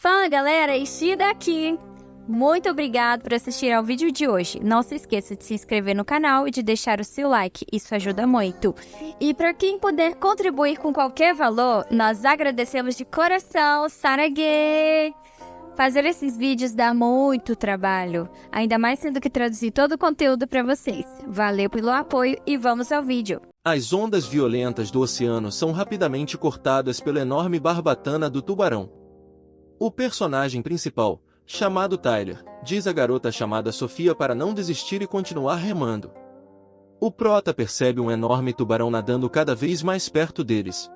Fala galera, Ishida aqui! Muito obrigado por assistir ao vídeo de hoje. Não se esqueça de se inscrever no canal e de deixar o seu like, isso ajuda muito. E para quem puder contribuir com qualquer valor, nós agradecemos de coração, Saragê! Fazer esses vídeos dá muito trabalho, ainda mais tendo que traduzir todo o conteúdo para vocês. Valeu pelo apoio e vamos ao vídeo. As ondas violentas do oceano são rapidamente cortadas pela enorme barbatana do tubarão. O personagem principal, chamado Tyler, diz à garota chamada Sofia para não desistir e continuar remando. O prota percebe um enorme tubarão nadando cada vez mais perto deles.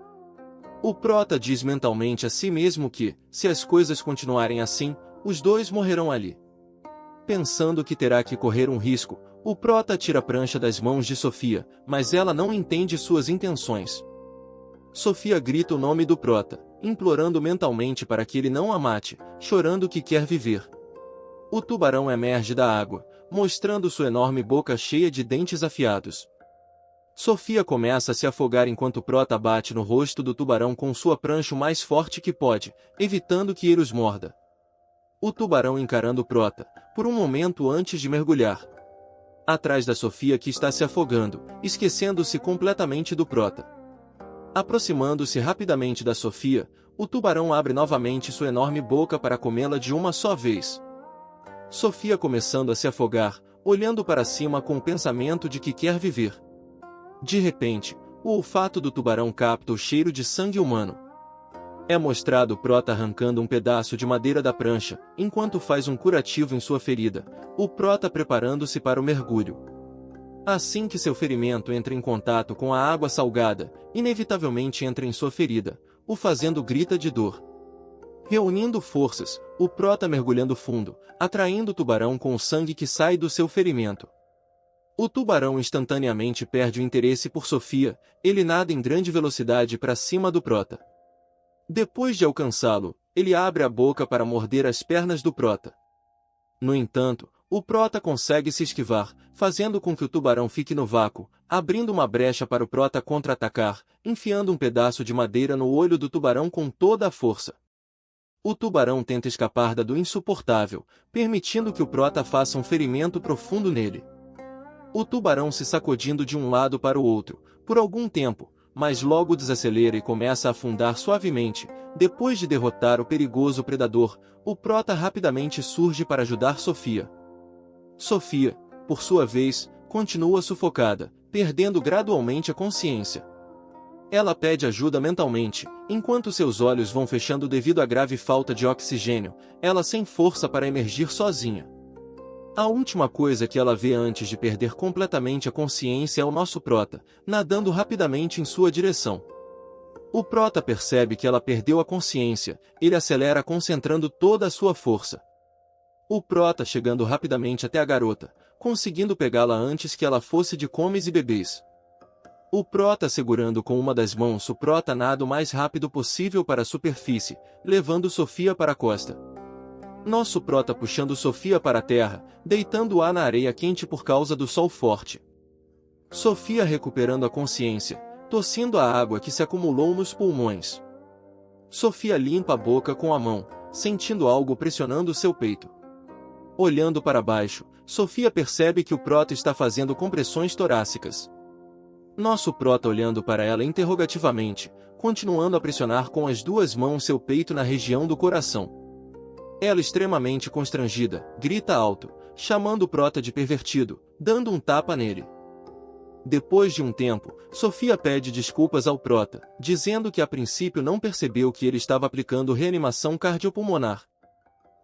O prota diz mentalmente a si mesmo que, se as coisas continuarem assim, os dois morrerão ali. Pensando que terá que correr um risco, o prota tira a prancha das mãos de Sofia, mas ela não entende suas intenções. Sofia grita o nome do prota, implorando mentalmente para que ele não a mate, chorando que quer viver. O tubarão emerge da água, mostrando sua enorme boca cheia de dentes afiados. Sofia começa a se afogar enquanto o prota bate no rosto do tubarão com sua prancha o mais forte que pode, evitando que ele os morda. O tubarão encarando o prota, por um momento antes de mergulhar. Atrás da Sofia que está se afogando, esquecendo-se completamente do prota. Aproximando-se rapidamente da Sofia, o tubarão abre novamente sua enorme boca para comê-la de uma só vez. Sofia começando a se afogar, olhando para cima com o pensamento de que quer viver. De repente, o olfato do tubarão capta o cheiro de sangue humano. É mostrado o prota arrancando um pedaço de madeira da prancha, enquanto faz um curativo em sua ferida, o prota preparando-se para o mergulho. Assim que seu ferimento entra em contato com a água salgada, inevitavelmente entra em sua ferida, o fazendo grita de dor. Reunindo forças, o prota mergulhando fundo, atraindo o tubarão com o sangue que sai do seu ferimento. O tubarão instantaneamente perde o interesse por Sofia, ele nada em grande velocidade para cima do prota. Depois de alcançá-lo, ele abre a boca para morder as pernas do prota. No entanto, o prota consegue se esquivar, fazendo com que o tubarão fique no vácuo, abrindo uma brecha para o prota contra-atacar, enfiando um pedaço de madeira no olho do tubarão com toda a força. O tubarão tenta escapar da dor insuportável, permitindo que o prota faça um ferimento profundo nele. O tubarão se sacudindo de um lado para o outro, por algum tempo, mas logo desacelera e começa a afundar suavemente. Depois de derrotar o perigoso predador, o prota rapidamente surge para ajudar Sofia. Sofia, por sua vez, continua sufocada, perdendo gradualmente a consciência. Ela pede ajuda mentalmente, enquanto seus olhos vão fechando devido à grave falta de oxigênio, ela sem força para emergir sozinha. A última coisa que ela vê antes de perder completamente a consciência é o nosso prota, nadando rapidamente em sua direção. O prota percebe que ela perdeu a consciência, ele acelera concentrando toda a sua força. O prota chegando rapidamente até a garota, conseguindo pegá-la antes que ela fosse de comes e bebês. O prota segurando com uma das mãos o prota nada o mais rápido possível para a superfície, levando Sofia para a costa. Nosso prota puxando Sofia para a terra, deitando-a na areia quente por causa do sol forte. Sofia recuperando a consciência, tossindo a água que se acumulou nos pulmões. Sofia limpa a boca com a mão, sentindo algo pressionando seu peito. Olhando para baixo, Sofia percebe que o prota está fazendo compressões torácicas. Nosso prota olhando para ela interrogativamente, continuando a pressionar com as duas mãos seu peito na região do coração. Ela extremamente constrangida, grita alto, chamando o prota de pervertido, dando um tapa nele. Depois de um tempo, Sofia pede desculpas ao prota, dizendo que a princípio não percebeu que ele estava aplicando reanimação cardiopulmonar.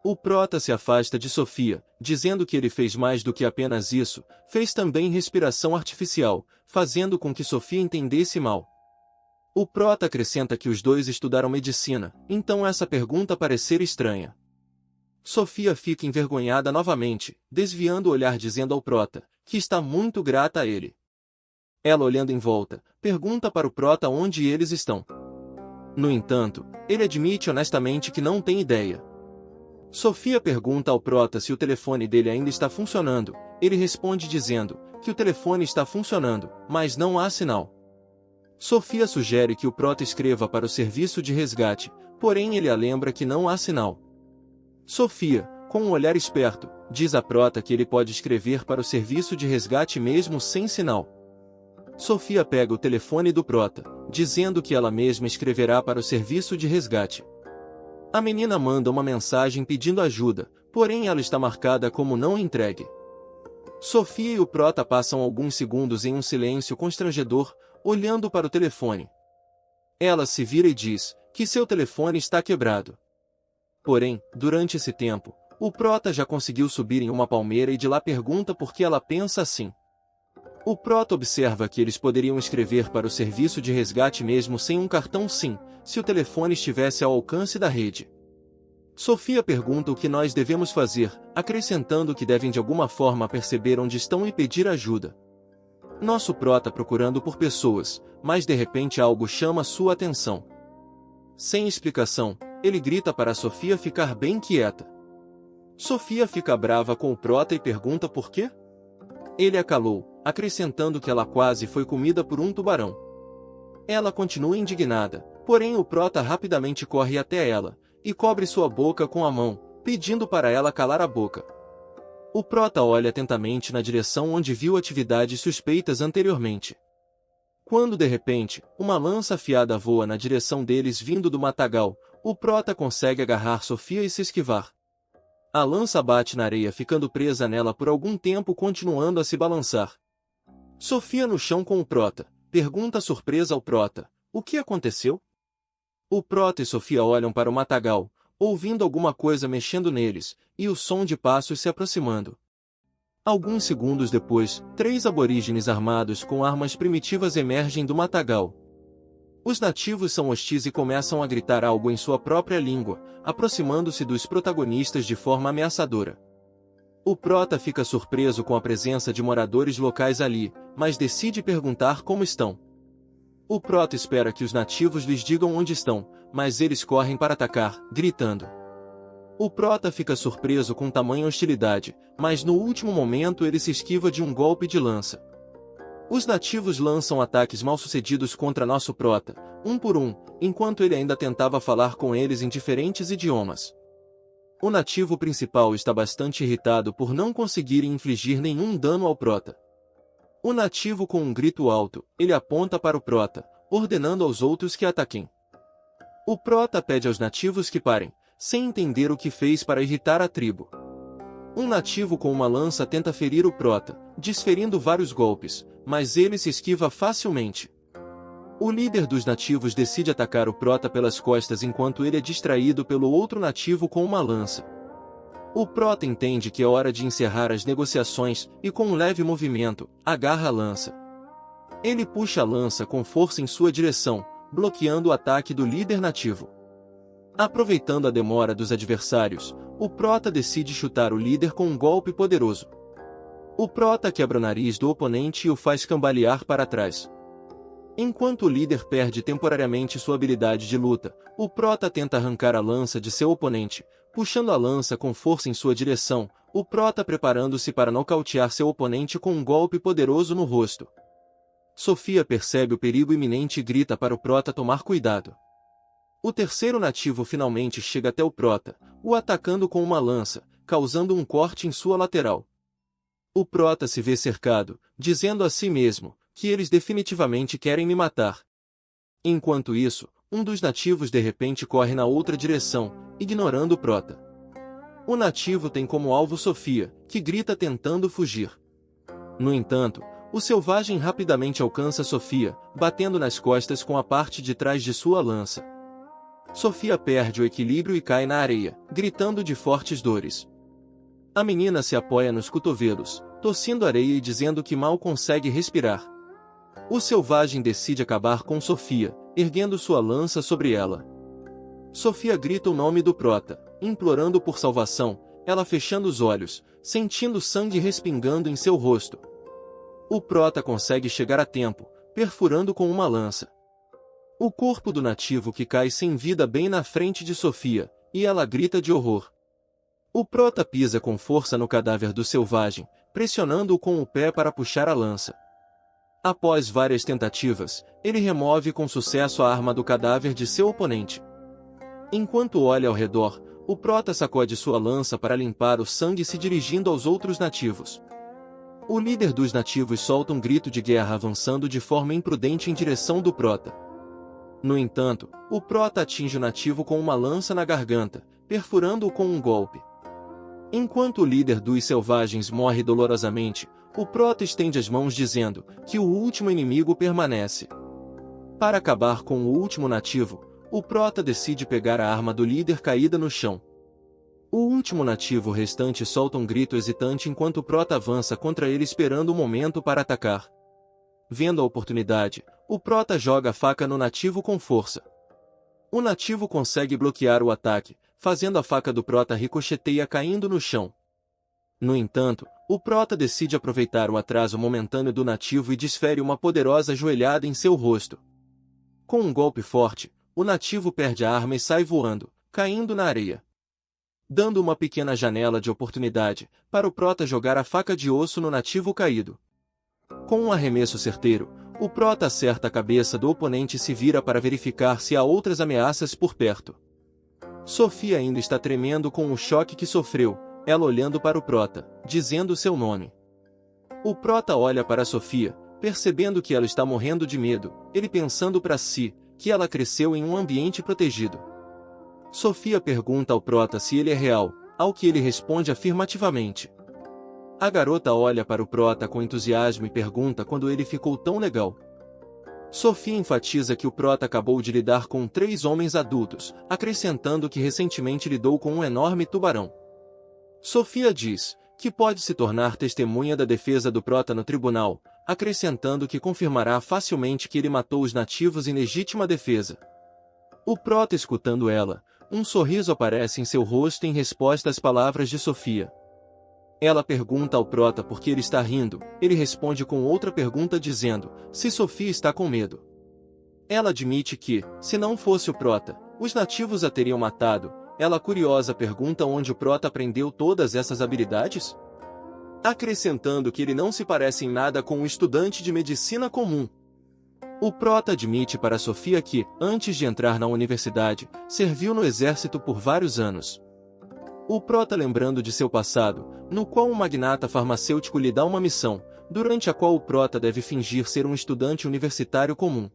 O prota se afasta de Sofia, dizendo que ele fez mais do que apenas isso, fez também respiração artificial, fazendo com que Sofia entendesse mal. O prota acrescenta que os dois estudaram medicina, então essa pergunta parecer estranha. Sofia fica envergonhada novamente, desviando o olhar dizendo ao prota, que está muito grata a ele. Ela olhando em volta, pergunta para o prota onde eles estão. No entanto, ele admite honestamente que não tem ideia. Sofia pergunta ao prota se o telefone dele ainda está funcionando, ele responde dizendo que o telefone está funcionando, mas não há sinal. Sofia sugere que o prota escreva para o serviço de resgate, porém ele a lembra que não há sinal. Sofia, com um olhar esperto, diz a Prota que ele pode escrever para o serviço de resgate mesmo sem sinal. Sofia pega o telefone do Prota, dizendo que ela mesma escreverá para o serviço de resgate. A menina manda uma mensagem pedindo ajuda, porém ela está marcada como não entregue. Sofia e o Prota passam alguns segundos em um silêncio constrangedor, olhando para o telefone. Ela se vira e diz que seu telefone está quebrado. Porém, durante esse tempo, o Prota já conseguiu subir em uma palmeira e de lá pergunta por que ela pensa assim. O Prota observa que eles poderiam escrever para o serviço de resgate mesmo sem um cartão SIM, se o telefone estivesse ao alcance da rede. Sofia pergunta o que nós devemos fazer, acrescentando que devem de alguma forma perceber onde estão e pedir ajuda. Nosso Prota procurando por pessoas, mas de repente algo chama sua atenção. Sem explicação, ele grita para Sofia ficar bem quieta. Sofia fica brava com o Prota e pergunta por quê. Ele a calou, acrescentando que ela quase foi comida por um tubarão. Ela continua indignada, porém o Prota rapidamente corre até ela, e cobre sua boca com a mão, pedindo para ela calar a boca. O Prota olha atentamente na direção onde viu atividades suspeitas anteriormente. Quando de repente, uma lança afiada voa na direção deles vindo do matagal, o Prota consegue agarrar Sofia e se esquivar. A lança bate na areia ficando presa nela por algum tempo continuando a se balançar. Sofia no chão com o Prota, pergunta surpresa ao Prota, o que aconteceu? O Prota e Sofia olham para o matagal, ouvindo alguma coisa mexendo neles, e o som de passos se aproximando. Alguns segundos depois, 3 aborígenes armados com armas primitivas emergem do matagal. Os nativos são hostis e começam a gritar algo em sua própria língua, aproximando-se dos protagonistas de forma ameaçadora. O Prota fica surpreso com a presença de moradores locais ali, mas decide perguntar como estão. O Prota espera que os nativos lhes digam onde estão, mas eles correm para atacar, gritando. O Prota fica surpreso com tamanha hostilidade, mas no último momento ele se esquiva de um golpe de lança. Os nativos lançam ataques mal-sucedidos contra nosso Prota, um por um, enquanto ele ainda tentava falar com eles em diferentes idiomas. O nativo principal está bastante irritado por não conseguirem infligir nenhum dano ao Prota. O nativo com um grito alto, ele aponta para o Prota, ordenando aos outros que ataquem. O Prota pede aos nativos que parem, sem entender o que fez para irritar a tribo. Um nativo com uma lança tenta ferir o Prota, desferindo vários golpes, mas ele se esquiva facilmente. O líder dos nativos decide atacar o Prota pelas costas enquanto ele é distraído pelo outro nativo com uma lança. O Prota entende que é hora de encerrar as negociações e com um leve movimento, agarra a lança. Ele puxa a lança com força em sua direção, bloqueando o ataque do líder nativo. Aproveitando a demora dos adversários, o Prota decide chutar o líder com um golpe poderoso. O Prota quebra o nariz do oponente e o faz cambalear para trás. Enquanto o líder perde temporariamente sua habilidade de luta, o Prota tenta arrancar a lança de seu oponente, puxando a lança com força em sua direção, o Prota preparando-se para nocautear seu oponente com um golpe poderoso no rosto. Sofia percebe o perigo iminente e grita para o Prota tomar cuidado. O terceiro nativo finalmente chega até o Prota, o atacando com uma lança, causando um corte em sua lateral. O Prota se vê cercado, dizendo a si mesmo que eles definitivamente querem me matar. Enquanto isso, um dos nativos de repente corre na outra direção, ignorando o Prota. O nativo tem como alvo Sofia, que grita tentando fugir. No entanto, o selvagem rapidamente alcança Sofia, batendo nas costas com a parte de trás de sua lança. Sofia perde o equilíbrio e cai na areia, gritando de fortes dores. A menina se apoia nos cotovelos, tossindo areia e dizendo que mal consegue respirar. O selvagem decide acabar com Sofia, erguendo sua lança sobre ela. Sofia grita o nome do Prota, implorando por salvação, ela fechando os olhos, sentindo sangue respingando em seu rosto. O Prota consegue chegar a tempo, perfurando com uma lança o corpo do nativo que cai sem vida bem na frente de Sofia, e ela grita de horror. O Prota pisa com força no cadáver do selvagem, pressionando-o com o pé para puxar a lança. Após várias tentativas, ele remove com sucesso a arma do cadáver de seu oponente. Enquanto olha ao redor, o Prota sacode sua lança para limpar o sangue se dirigindo aos outros nativos. O líder dos nativos solta um grito de guerra avançando de forma imprudente em direção do Prota. No entanto, o Prota atinge o nativo com uma lança na garganta, perfurando-o com um golpe. Enquanto o líder dos selvagens morre dolorosamente, o Prota estende as mãos dizendo que o último inimigo permanece. Para acabar com o último nativo, o Prota decide pegar a arma do líder caída no chão. O último nativo restante solta um grito hesitante enquanto o Prota avança contra ele esperando o momento para atacar. Vendo a oportunidade, o Prota joga a faca no nativo com força. O nativo consegue bloquear o ataque, fazendo a faca do Prota ricocheteia caindo no chão. No entanto, o Prota decide aproveitar o atraso momentâneo do nativo e desfere uma poderosa joelhada em seu rosto. Com um golpe forte, o nativo perde a arma e sai voando, caindo na areia, dando uma pequena janela de oportunidade para o Prota jogar a faca de osso no nativo caído. Com um arremesso certeiro, o Prota acerta a cabeça do oponente e se vira para verificar se há outras ameaças por perto. Sofia ainda está tremendo com o choque que sofreu, ela olhando para o Prota, dizendo seu nome. O Prota olha para Sofia, percebendo que ela está morrendo de medo, ele pensando para si que ela cresceu em um ambiente protegido. Sofia pergunta ao Prota se ele é real, ao que ele responde afirmativamente. A garota olha para o Prota com entusiasmo e pergunta quando ele ficou tão legal. Sofia enfatiza que o Prota acabou de lidar com 3 homens adultos, acrescentando que recentemente lidou com um enorme tubarão. Sofia diz que pode se tornar testemunha da defesa do Prota no tribunal, acrescentando que confirmará facilmente que ele matou os nativos em legítima defesa. O Prota escutando ela, um sorriso aparece em seu rosto em resposta às palavras de Sofia. Ela pergunta ao Prota por que ele está rindo, ele responde com outra pergunta dizendo se Sofia está com medo. Ela admite que, se não fosse o Prota, os nativos a teriam matado. Ela curiosa pergunta onde o Prota aprendeu todas essas habilidades, acrescentando que ele não se parece em nada com um estudante de medicina comum. O Prota admite para Sofia que, antes de entrar na universidade, serviu no exército por vários anos. O Prota lembrando de seu passado, no qual um magnata farmacêutico lhe dá uma missão, durante a qual o Prota deve fingir ser um estudante universitário comum.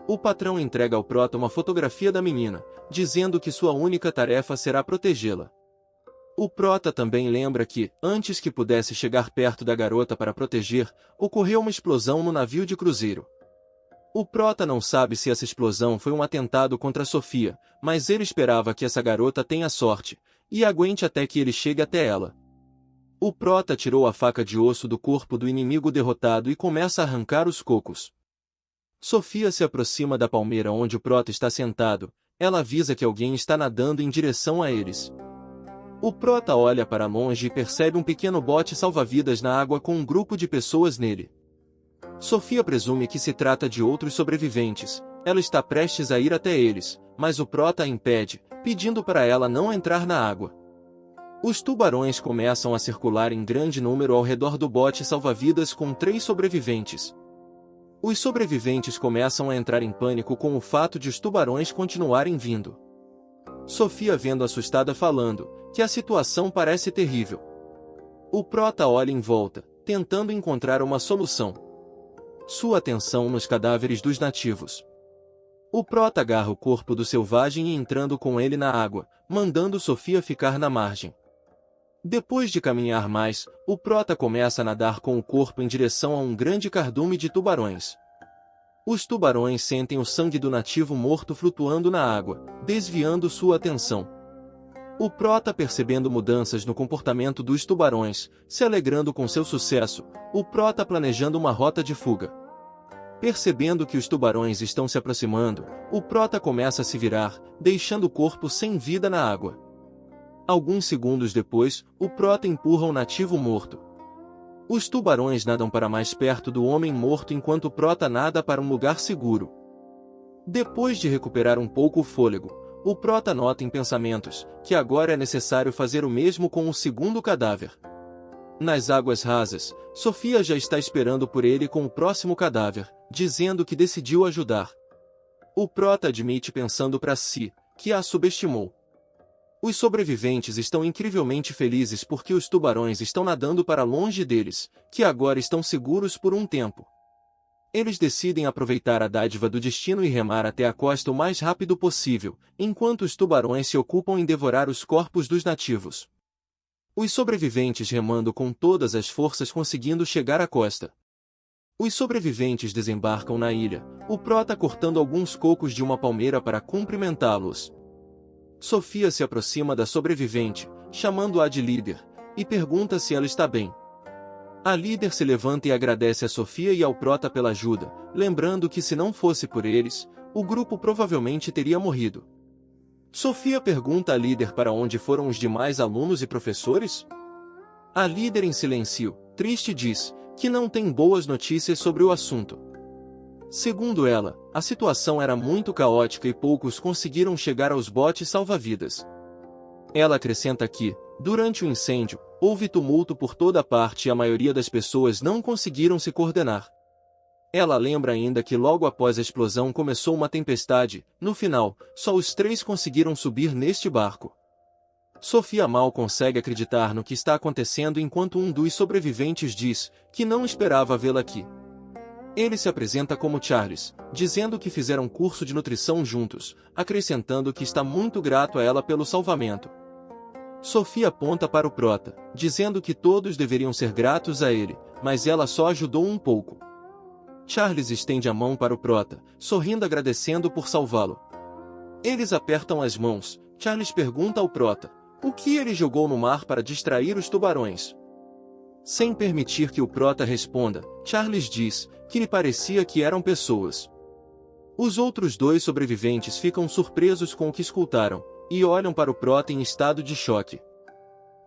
O patrão entrega ao Prota uma fotografia da menina, dizendo que sua única tarefa será protegê-la. O Prota também lembra que, antes que pudesse chegar perto da garota para proteger, ocorreu uma explosão no navio de cruzeiro. O Prota não sabe se essa explosão foi um atentado contra Sofia, mas ele esperava que essa garota tenha sorte, e aguente até que ele chegue até ela. O Prota tirou a faca de osso do corpo do inimigo derrotado e começa a arrancar os cocos. Sofia se aproxima da palmeira onde o Prota está sentado, ela avisa que alguém está nadando em direção a eles. O Prota olha para longe e percebe um pequeno bote salva-vidas na água com um grupo de pessoas nele. Sofia presume que se trata de outros sobreviventes, ela está prestes a ir até eles, mas o Prota a impede, pedindo para ela não entrar na água. Os tubarões começam a circular em grande número ao redor do bote salva-vidas com 3 sobreviventes. Os sobreviventes começam a entrar em pânico com o fato de os tubarões continuarem vindo. Sofia vendo assustada falando que a situação parece terrível. O Prota olha em volta, tentando encontrar uma solução. Sua atenção nos cadáveres dos nativos. O Prota agarra o corpo do selvagem e entrando com ele na água, mandando Sofia ficar na margem. Depois de caminhar mais, o Prota começa a nadar com o corpo em direção a um grande cardume de tubarões. Os tubarões sentem o sangue do nativo morto flutuando na água, desviando sua atenção. O Prota percebendo mudanças no comportamento dos tubarões, se alegrando com seu sucesso, o Prota planejando uma rota de fuga. Percebendo que os tubarões estão se aproximando, o Prota começa a se virar, deixando o corpo sem vida na água. Alguns segundos depois, o Prota empurra o nativo morto. Os tubarões nadam para mais perto do homem morto enquanto o Prota nada para um lugar seguro. Depois de recuperar um pouco o fôlego, o Prota nota em pensamentos que agora é necessário fazer o mesmo com o segundo cadáver. Nas águas rasas, Sofia já está esperando por ele com o próximo cadáver, dizendo que decidiu ajudar. O Prota admite pensando para si que a subestimou. Os sobreviventes estão incrivelmente felizes porque os tubarões estão nadando para longe deles, que agora estão seguros por um tempo. Eles decidem aproveitar a dádiva do destino e remar até a costa o mais rápido possível, enquanto os tubarões se ocupam em devorar os corpos dos nativos. Os sobreviventes remando com todas as forças conseguindo chegar à costa. Os sobreviventes desembarcam na ilha, o prota cortando alguns cocos de uma palmeira para cumprimentá-los. Sofia se aproxima da sobrevivente, chamando-a de líder, e pergunta se ela está bem. A líder se levanta e agradece a Sofia e ao prota pela ajuda, lembrando que se não fosse por eles, o grupo provavelmente teria morrido. Sofia pergunta à líder para onde foram os demais alunos e professores? A líder em silêncio, triste diz, que não tem boas notícias sobre o assunto. Segundo ela, a situação era muito caótica e poucos conseguiram chegar aos botes salva-vidas. Ela acrescenta que, durante o incêndio, houve tumulto por toda parte e a maioria das pessoas não conseguiram se coordenar. Ela lembra ainda que logo após a explosão começou uma tempestade, no final, só os 3 conseguiram subir neste barco. Sofia mal consegue acreditar no que está acontecendo enquanto um dos sobreviventes diz que não esperava vê-la aqui. Ele se apresenta como Charles, dizendo que fizeram curso de nutrição juntos, acrescentando que está muito grato a ela pelo salvamento. Sofia aponta para o prota, dizendo que todos deveriam ser gratos a ele, mas ela só ajudou um pouco. Charles estende a mão para o prota, sorrindo agradecendo por salvá-lo. Eles apertam as mãos. Charles pergunta ao prota o que ele jogou no mar para distrair os tubarões. Sem permitir que o prota responda, Charles diz que lhe parecia que eram pessoas. Os outros 2 sobreviventes ficam surpresos com o que escutaram, e olham para o prota em estado de choque.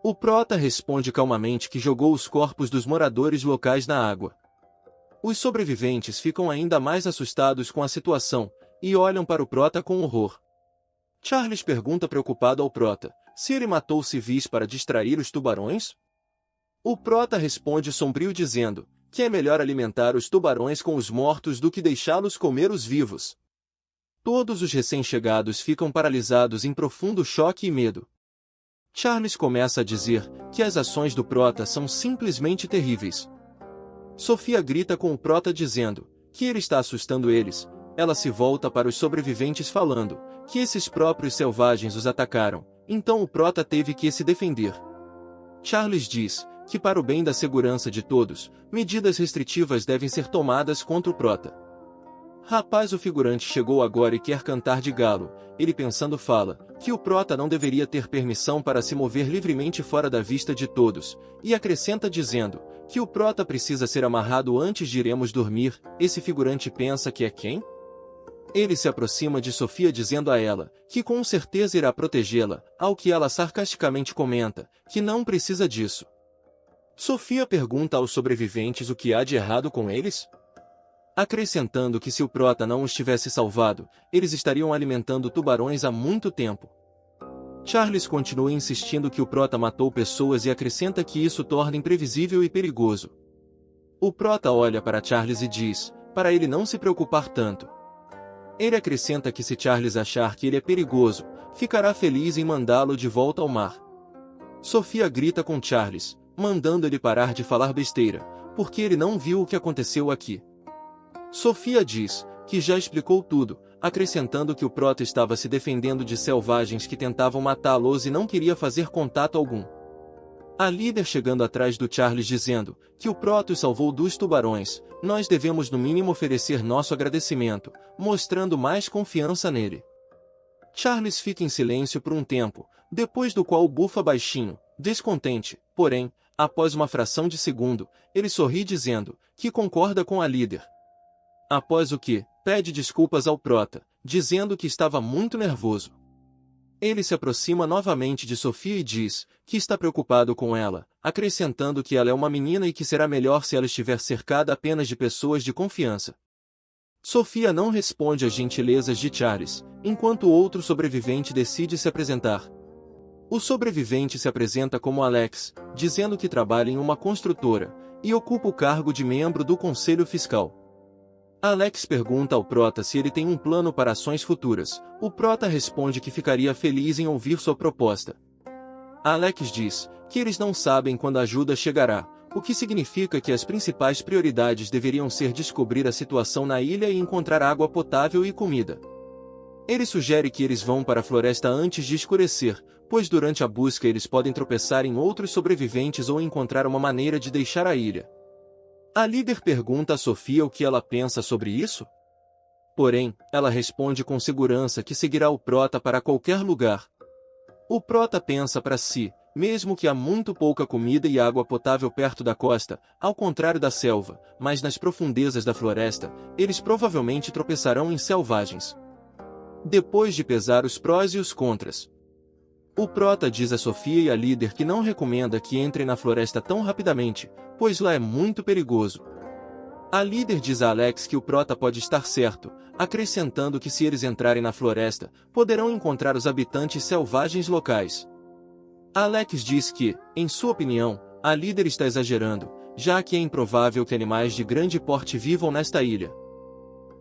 O prota responde calmamente que jogou os corpos dos moradores locais na água. Os sobreviventes ficam ainda mais assustados com a situação, e olham para o prota com horror. Charles pergunta preocupado ao prota se ele matou civis para distrair os tubarões? O prota responde sombrio dizendo que é melhor alimentar os tubarões com os mortos do que deixá-los comer os vivos. Todos os recém-chegados ficam paralisados em profundo choque e medo. Charles começa a dizer que as ações do prota são simplesmente terríveis. Sofia grita com o prota dizendo que ele está assustando eles. Ela se volta para os sobreviventes falando que esses próprios selvagens os atacaram, então o prota teve que se defender. Charles diz que para o bem da segurança de todos, medidas restritivas devem ser tomadas contra o prota. Rapaz, o figurante chegou agora e quer cantar de galo. Ele pensando fala que o prota não deveria ter permissão para se mover livremente fora da vista de todos, e acrescenta dizendo que o prota precisa ser amarrado antes de iremos dormir. Esse figurante pensa que é quem? Ele se aproxima de Sofia dizendo a ela que com certeza irá protegê-la, ao que ela sarcasticamente comenta que não precisa disso. Sofia pergunta aos sobreviventes o que há de errado com eles, acrescentando que se o prota não os tivesse salvado, eles estariam alimentando tubarões há muito tempo. Charles continua insistindo que o prota matou pessoas e acrescenta que isso torna imprevisível e perigoso. O prota olha para Charles e diz para ele não se preocupar tanto. Ele acrescenta que se Charles achar que ele é perigoso, ficará feliz em mandá-lo de volta ao mar. Sofia grita com Charles, mandando ele parar de falar besteira, porque ele não viu o que aconteceu aqui. Sofia diz que já explicou tudo, acrescentando que o prota estava se defendendo de selvagens que tentavam matá-los e não queria fazer contato algum. A líder chegando atrás do Charles dizendo que o prota o salvou dos tubarões, nós devemos no mínimo oferecer nosso agradecimento, mostrando mais confiança nele. Charles fica em silêncio por um tempo, depois do qual bufa baixinho, descontente, porém, após uma fração de segundo, ele sorri dizendo que concorda com a líder. Após o que, pede desculpas ao prota, dizendo que estava muito nervoso. Ele se aproxima novamente de Sofia e diz que está preocupado com ela, acrescentando que ela é uma menina e que será melhor se ela estiver cercada apenas de pessoas de confiança. Sofia não responde às gentilezas de Charles, enquanto outro sobrevivente decide se apresentar. O sobrevivente se apresenta como Alex, dizendo que trabalha em uma construtora, e ocupa o cargo de membro do Conselho Fiscal. Alex pergunta ao Prota se ele tem um plano para ações futuras. O Prota responde que ficaria feliz em ouvir sua proposta. Alex diz que eles não sabem quando a ajuda chegará, o que significa que as principais prioridades deveriam ser descobrir a situação na ilha e encontrar água potável e comida. Ele sugere que eles vão para a floresta antes de escurecer, pois durante a busca eles podem tropeçar em outros sobreviventes ou encontrar uma maneira de deixar a ilha. A líder pergunta a Sofia o que ela pensa sobre isso. Porém, ela responde com segurança que seguirá o Prota para qualquer lugar. O Prota pensa para si, mesmo que há muito pouca comida e água potável perto da costa, ao contrário da selva, mas nas profundezas da floresta, eles provavelmente tropeçarão em selvagens. Depois de pesar os prós e os contras, o Prota diz a Sofia e à líder que não recomenda que entrem na floresta tão rapidamente, pois lá é muito perigoso. A líder diz a Alex que o Prota pode estar certo, acrescentando que se eles entrarem na floresta, poderão encontrar os habitantes selvagens locais. Alex diz que, em sua opinião, a líder está exagerando, já que é improvável que animais de grande porte vivam nesta ilha.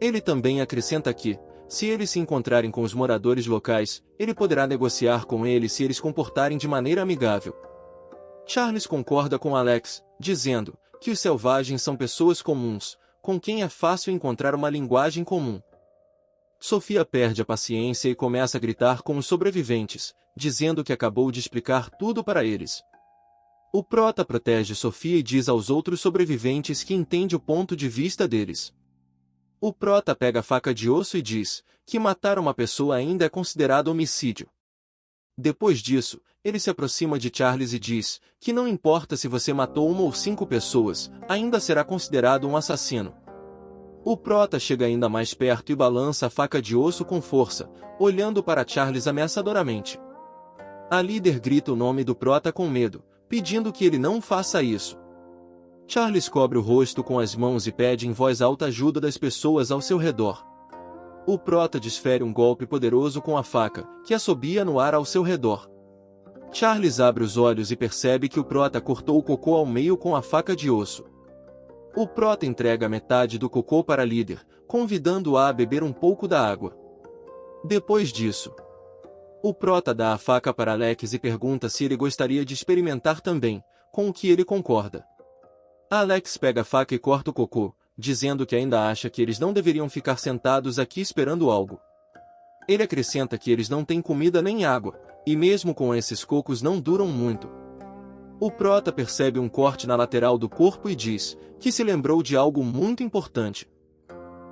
Ele também acrescenta que, se eles se encontrarem com os moradores locais, ele poderá negociar com eles se eles comportarem de maneira amigável. Charles concorda com Alex, dizendo que os selvagens são pessoas comuns, com quem é fácil encontrar uma linguagem comum. Sofia perde a paciência e começa a gritar com os sobreviventes, dizendo que acabou de explicar tudo para eles. O Prota protege Sofia e diz aos outros sobreviventes que entende o ponto de vista deles. O Prota pega a faca de osso e diz que matar uma pessoa ainda é considerado homicídio. Depois disso, ele se aproxima de Charles e diz que não importa se você matou 1 ou 5 pessoas, ainda será considerado um assassino. O Prota chega ainda mais perto e balança a faca de osso com força, olhando para Charles ameaçadoramente. A líder grita o nome do Prota com medo, pedindo que ele não faça isso. Charles cobre o rosto com as mãos e pede em voz alta ajuda das pessoas ao seu redor. O Prota desfere um golpe poderoso com a faca, que assobia no ar ao seu redor. Charles abre os olhos e percebe que o Prota cortou o cocô ao meio com a faca de osso. O Prota entrega metade do cocô para a líder, convidando-a a beber um pouco da água. Depois disso, o Prota dá a faca para Alex e pergunta se ele gostaria de experimentar também, com o que ele concorda. Alex pega a faca e corta o cocô, dizendo que ainda acha que eles não deveriam ficar sentados aqui esperando algo. Ele acrescenta que eles não têm comida nem água, e mesmo com esses cocos não duram muito. O Prota percebe um corte na lateral do corpo e diz que se lembrou de algo muito importante.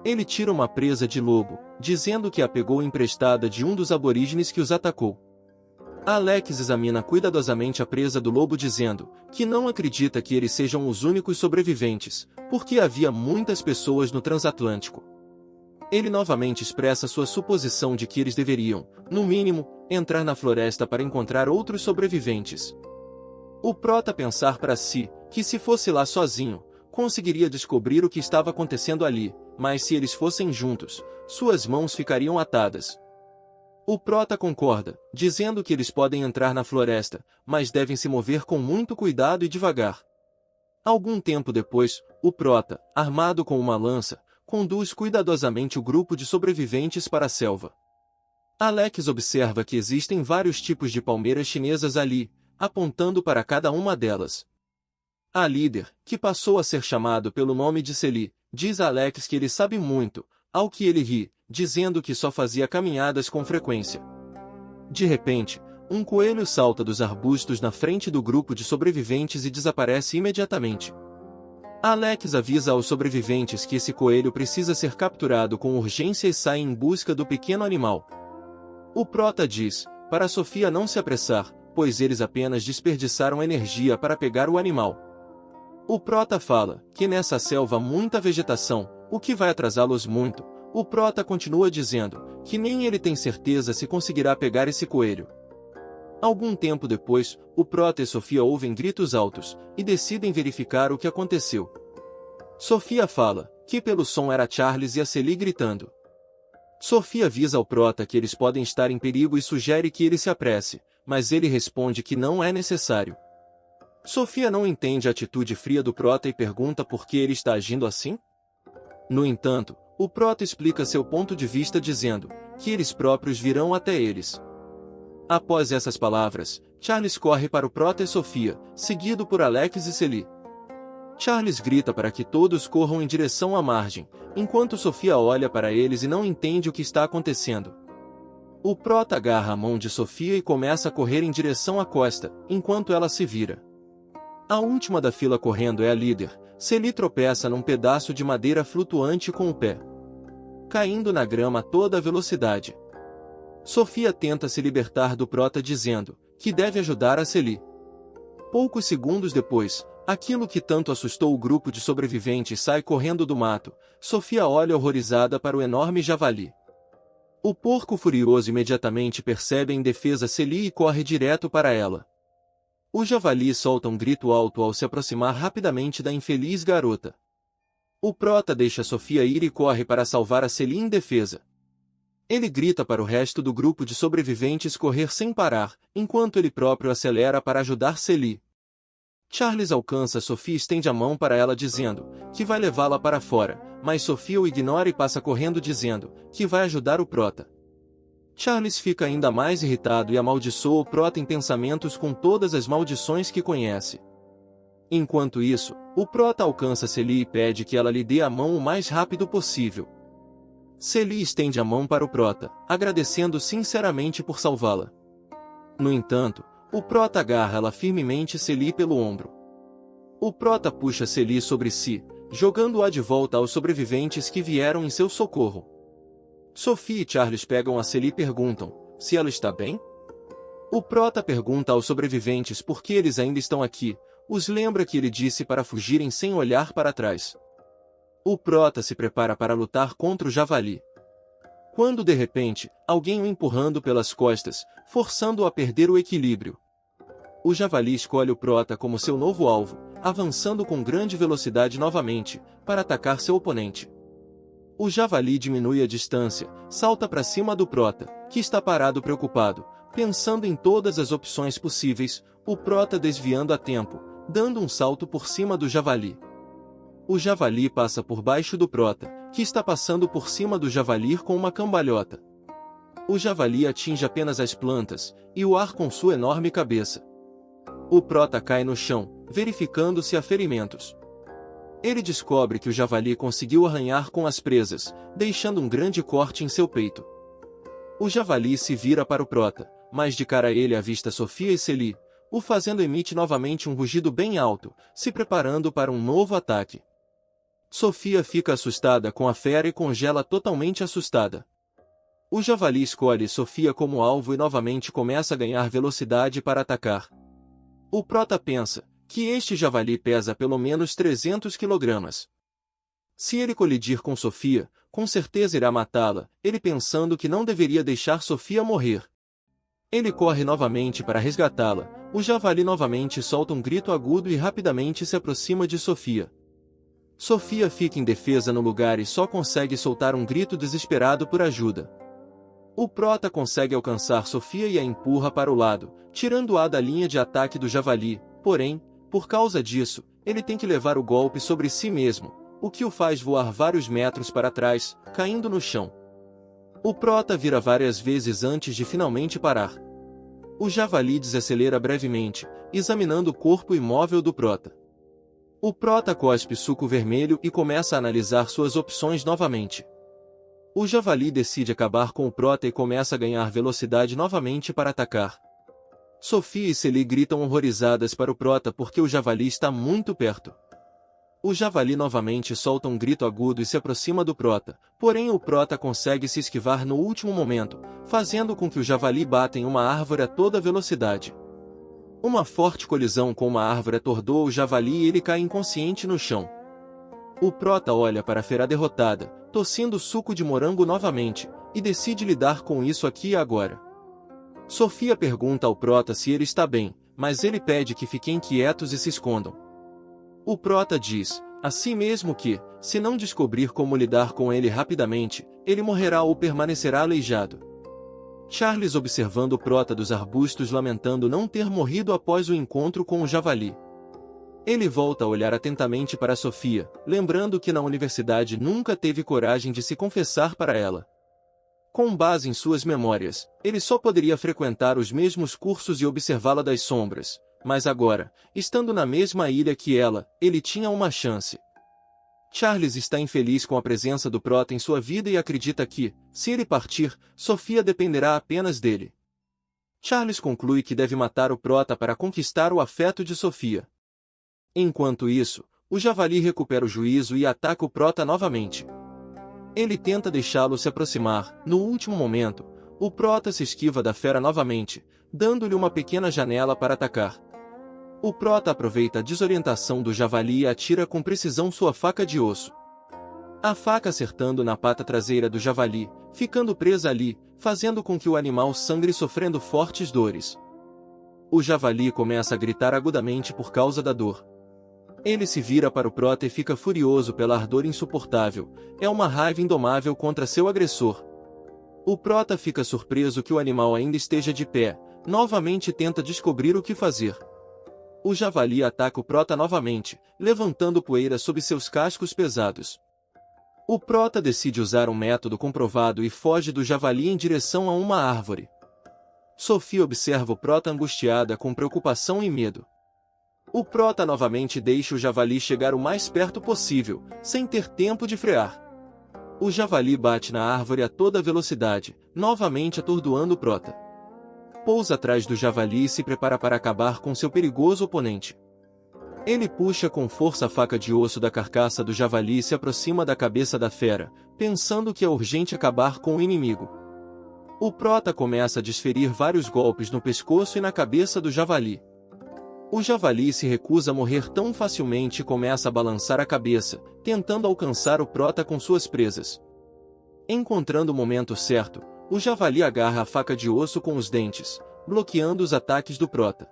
Ele tira uma presa de lobo, dizendo que a pegou emprestada de um dos aborígenes que os atacou. Alex examina cuidadosamente a presa do lobo dizendo que não acredita que eles sejam os únicos sobreviventes, porque havia muitas pessoas no transatlântico. Ele novamente expressa sua suposição de que eles deveriam, no mínimo, entrar na floresta para encontrar outros sobreviventes. O Prota pensar para si que se fosse lá sozinho, conseguiria descobrir o que estava acontecendo ali, mas se eles fossem juntos, suas mãos ficariam atadas. O Prota concorda, dizendo que eles podem entrar na floresta, mas devem se mover com muito cuidado e devagar. Algum tempo depois, o Prota, armado com uma lança, conduz cuidadosamente o grupo de sobreviventes para a selva. Alex observa que existem vários tipos de palmeiras chinesas ali, apontando para cada uma delas. A líder, que passou a ser chamado pelo nome de Celi, diz a Alex que ele sabe muito, ao que ele ri, dizendo que só fazia caminhadas com frequência. De repente, um coelho salta dos arbustos na frente do grupo de sobreviventes e desaparece imediatamente. Alex avisa aos sobreviventes que esse coelho precisa ser capturado com urgência e sai em busca do pequeno animal. O Prota diz para Sofia não se apressar, pois eles apenas desperdiçaram energia para pegar o animal. O Prota fala que nessa selva há muita vegetação, o que vai atrasá-los muito. O Prota continua dizendo que nem ele tem certeza se conseguirá pegar esse coelho. Algum tempo depois, o Prota e Sofia ouvem gritos altos e decidem verificar o que aconteceu. Sofia fala que pelo som era Charles e a Celi gritando. Sofia avisa ao Prota que eles podem estar em perigo e sugere que ele se apresse, mas ele responde que não é necessário. Sofia não entende a atitude fria do Prota e pergunta por que ele está agindo assim. No entanto, o Prota explica seu ponto de vista dizendo que eles próprios virão até eles. Após essas palavras, Charles corre para o Prota e Sofia, seguido por Alex e Celie. Charles grita para que todos corram em direção à margem, enquanto Sofia olha para eles e não entende o que está acontecendo. O Prota agarra a mão de Sofia e começa a correr em direção à costa, enquanto ela se vira. A última da fila correndo é a líder. Celie tropeça num pedaço de madeira flutuante com o pé, caindo na grama a toda velocidade. Sofia tenta se libertar do Prota dizendo que deve ajudar a Celie. Poucos segundos depois, aquilo que tanto assustou o grupo de sobreviventes sai correndo do mato. Sofia olha horrorizada para o enorme javali. O porco furioso imediatamente percebe a indefesa Celie e corre direto para ela. O javali solta um grito alto ao se aproximar rapidamente da infeliz garota. O Prota deixa Sofia ir e corre para salvar a Celie indefesa. Ele grita para o resto do grupo de sobreviventes correr sem parar, enquanto ele próprio acelera para ajudar Celie. Charles alcança Sofia e estende a mão para ela dizendo que vai levá-la para fora, mas Sofia o ignora e passa correndo dizendo que vai ajudar o Prota. Charles fica ainda mais irritado e amaldiçoa o Prota em pensamentos com todas as maldições que conhece. Enquanto isso, o Prota alcança Celie e pede que ela lhe dê a mão o mais rápido possível. Celie estende a mão para o Prota, agradecendo sinceramente por salvá-la. No entanto, o Prota agarra ela firmemente Celie pelo ombro. O Prota puxa Celie sobre si, jogando-a de volta aos sobreviventes que vieram em seu socorro. Sofia e Charles pegam a Celie e perguntam se ela está bem. O Prota pergunta aos sobreviventes por que eles ainda estão aqui, os lembra que ele disse para fugirem sem olhar para trás. O Prota se prepara para lutar contra o javali. Quando de repente, alguém o empurrando pelas costas, forçando-o a perder o equilíbrio. O javali escolhe o Prota como seu novo alvo, avançando com grande velocidade novamente, para atacar seu oponente. O javali diminui a distância, salta para cima do Prota, que está parado preocupado, pensando em todas as opções possíveis, o Prota desviando a tempo, dando um salto por cima do javali. O javali passa por baixo do Prota, que está passando por cima do javali com uma cambalhota. O javali atinge apenas as plantas, e o ar com sua enorme cabeça. O Prota cai no chão, verificando se há ferimentos. Ele descobre que o javali conseguiu arranhar com as presas, deixando um grande corte em seu peito. O javali se vira para o Prota, mas de cara a ele avista Sofia e Celie, o fazendo emite novamente um rugido bem alto, se preparando para um novo ataque. Sofia fica assustada com a fera e congela totalmente assustada. O javali escolhe Sofia como alvo e novamente começa a ganhar velocidade para atacar. O Prota pensa que este javali pesa pelo menos 300 kg. Se ele colidir com Sofia, com certeza irá matá-la, ele pensando que não deveria deixar Sofia morrer. Ele corre novamente para resgatá-la, o javali novamente solta um grito agudo e rapidamente se aproxima de Sofia. Sofia fica indefesa no lugar e só consegue soltar um grito desesperado por ajuda. O Prota consegue alcançar Sofia e a empurra para o lado, tirando-a da linha de ataque do javali, porém, por causa disso, ele tem que levar o golpe sobre si mesmo, o que o faz voar vários metros para trás, caindo no chão. O Prota vira várias vezes antes de finalmente parar. O javali desacelera brevemente, examinando o corpo imóvel do Prota. O Prota cospe suco vermelho e começa a analisar suas opções novamente. O javali decide acabar com o Prota e começa a ganhar velocidade novamente para atacar. Sofia e Celie gritam horrorizadas para o Prota porque o javali está muito perto. O javali novamente solta um grito agudo e se aproxima do Prota, porém o Prota consegue se esquivar no último momento, fazendo com que o javali bata em uma árvore a toda velocidade. Uma forte colisão com uma árvore atordoa o javali e ele cai inconsciente no chão. O Prota olha para a fera derrotada, tossindo suco de morango novamente, e decide lidar com isso aqui e agora. Sofia pergunta ao Prota se ele está bem, mas ele pede que fiquem quietos e se escondam. O Prota diz a si mesmo que, se não descobrir como lidar com ele rapidamente, ele morrerá ou permanecerá aleijado. Charles observando o Prota dos arbustos lamentando não ter morrido após o encontro com o javali. Ele volta a olhar atentamente para Sofia, lembrando que na universidade nunca teve coragem de se confessar para ela. Com base em suas memórias, ele só poderia frequentar os mesmos cursos e observá-la das sombras, mas agora, estando na mesma ilha que ela, ele tinha uma chance. Charles está infeliz com a presença do Prota em sua vida e acredita que, se ele partir, Sofia dependerá apenas dele. Charles conclui que deve matar o Prota para conquistar o afeto de Sofia. Enquanto isso, o Javali recupera o juízo e ataca o Prota novamente. Ele tenta deixá-lo se aproximar. No último momento, o Prota se esquiva da fera novamente, dando-lhe uma pequena janela para atacar. O Prota aproveita a desorientação do Javali e atira com precisão sua faca de osso. A faca acertando na pata traseira do Javali, ficando presa ali, fazendo com que o animal sangre sofrendo fortes dores. O Javali começa a gritar agudamente por causa da dor. Ele se vira para o Prota e fica furioso pela ardor insuportável. É uma raiva indomável contra seu agressor. O Prota fica surpreso que o animal ainda esteja de pé, novamente tenta descobrir o que fazer. O Javali ataca o Prota novamente, levantando poeira sob seus cascos pesados. O Prota decide usar um método comprovado e foge do Javali em direção a uma árvore. Sofia observa o Prota angustiada com preocupação e medo. O Prota novamente deixa o Javali chegar o mais perto possível, sem ter tempo de frear. O Javali bate na árvore a toda velocidade, novamente atordoando o Prota. Pousa atrás do Javali e se prepara para acabar com seu perigoso oponente. Ele puxa com força a faca de osso da carcaça do Javali e se aproxima da cabeça da fera, pensando que é urgente acabar com o inimigo. O Prota começa a desferir vários golpes no pescoço e na cabeça do Javali. O Javali se recusa a morrer tão facilmente e começa a balançar a cabeça, tentando alcançar o Prota com suas presas. Encontrando o momento certo, o Javali agarra a faca de osso com os dentes, bloqueando os ataques do Prota.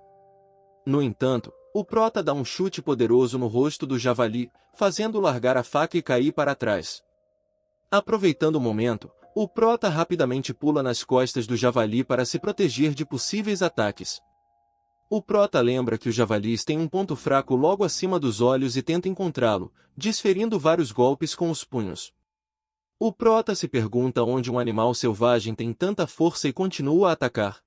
No entanto, o Prota dá um chute poderoso no rosto do Javali, fazendo-o largar a faca e cair para trás. Aproveitando o momento, o Prota rapidamente pula nas costas do Javali para se proteger de possíveis ataques. O Prota lembra que os javalis têm um ponto fraco logo acima dos olhos e tenta encontrá-lo, desferindo vários golpes com os punhos. O Prota se pergunta onde um animal selvagem tem tanta força e continua a atacar.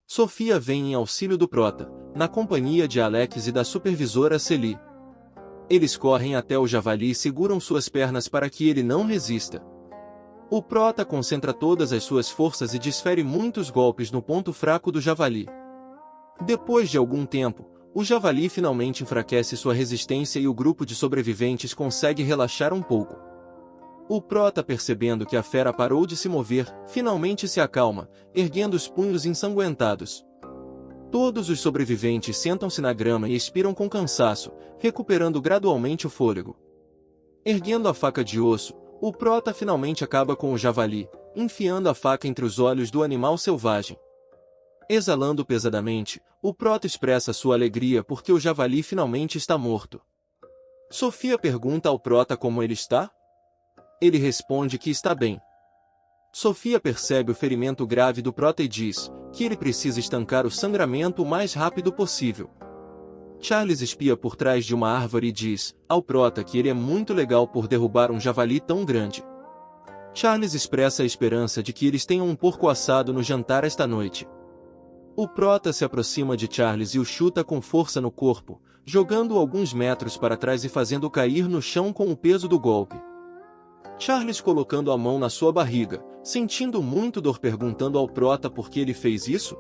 Sofia vem em auxílio do Prota, na companhia de Alex e da supervisora Celie. Eles correm até o Javali e seguram suas pernas para que ele não resista. O Prota concentra todas as suas forças e desfere muitos golpes no ponto fraco do Javali. Depois de algum tempo, o Javali finalmente enfraquece sua resistência e o grupo de sobreviventes consegue relaxar um pouco. O Prota, percebendo que a fera parou de se mover, finalmente se acalma, erguendo os punhos ensanguentados. Todos os sobreviventes sentam-se na grama e expiram com cansaço, recuperando gradualmente o fôlego. Erguendo a faca de osso, o Prota finalmente acaba com o Javali, enfiando a faca entre os olhos do animal selvagem. Exalando pesadamente, o Prota expressa sua alegria porque o Javali finalmente está morto. Sofia pergunta ao Prota como ele está. Ele responde que está bem. Sofia percebe o ferimento grave do Prota e diz que ele precisa estancar o sangramento o mais rápido possível. Charles espia por trás de uma árvore e diz ao Prota que ele é muito legal por derrubar um javali tão grande. Charles expressa a esperança de que eles tenham um porco assado no jantar esta noite. O Prota se aproxima de Charles e o chuta com força no corpo, jogando-o alguns metros para trás e fazendo-o cair no chão com o peso do golpe. Charles, colocando a mão na sua barriga, sentindo muito dor, perguntando ao Prota por que ele fez isso.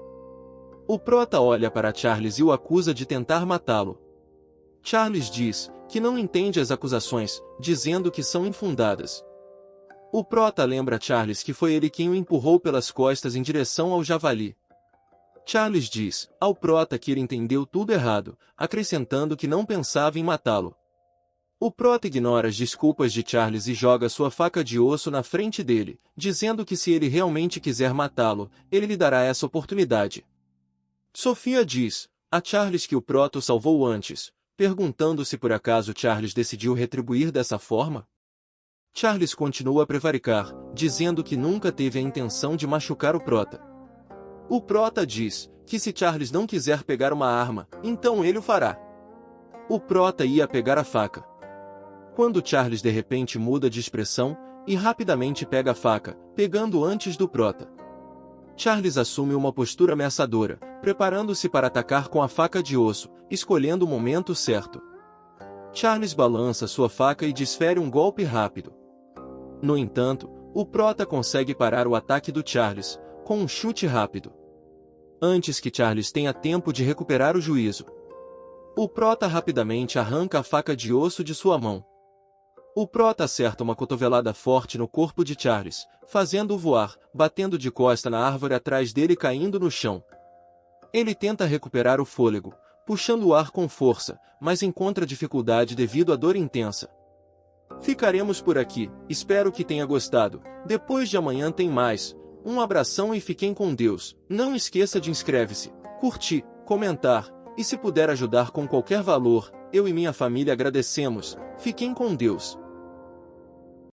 O Prota olha para Charles e o acusa de tentar matá-lo. Charles diz que não entende as acusações, dizendo que são infundadas. O Prota lembra a Charles que foi ele quem o empurrou pelas costas em direção ao javali. Charles diz ao Prota que ele entendeu tudo errado, acrescentando que não pensava em matá-lo. O Prota ignora as desculpas de Charles e joga sua faca de osso na frente dele, dizendo que se ele realmente quiser matá-lo, ele lhe dará essa oportunidade. Sofia diz a Charles que o Prota o salvou antes, perguntando se por acaso Charles decidiu retribuir dessa forma. Charles continua a prevaricar, dizendo que nunca teve a intenção de machucar o Prota. O Prota diz que se Charles não quiser pegar uma arma, então ele o fará. O prota ia pegar a faca, quando Charles de repente muda de expressão e rapidamente pega a faca, pegando antes do prota. Charles assume uma postura ameaçadora, preparando-se para atacar com a faca de osso, escolhendo o momento certo. Charles balança sua faca e desfere um golpe rápido. No entanto, o prota consegue parar o ataque do Charles, com um chute rápido. Antes que Charles tenha tempo de recuperar o juízo, o prota rapidamente arranca a faca de osso de sua mão. O prota acerta uma cotovelada forte no corpo de Charles, fazendo-o voar, batendo de costa na árvore atrás dele e caindo no chão. Ele tenta recuperar o fôlego, puxando o ar com força, mas encontra dificuldade devido à dor intensa. Ficaremos por aqui, espero que tenha gostado. Depois de amanhã tem mais. Um abração e fiquem com Deus. Não esqueça de inscreve-se, curtir, comentar, e se puder ajudar com qualquer valor, eu e minha família agradecemos. Fiquem com Deus.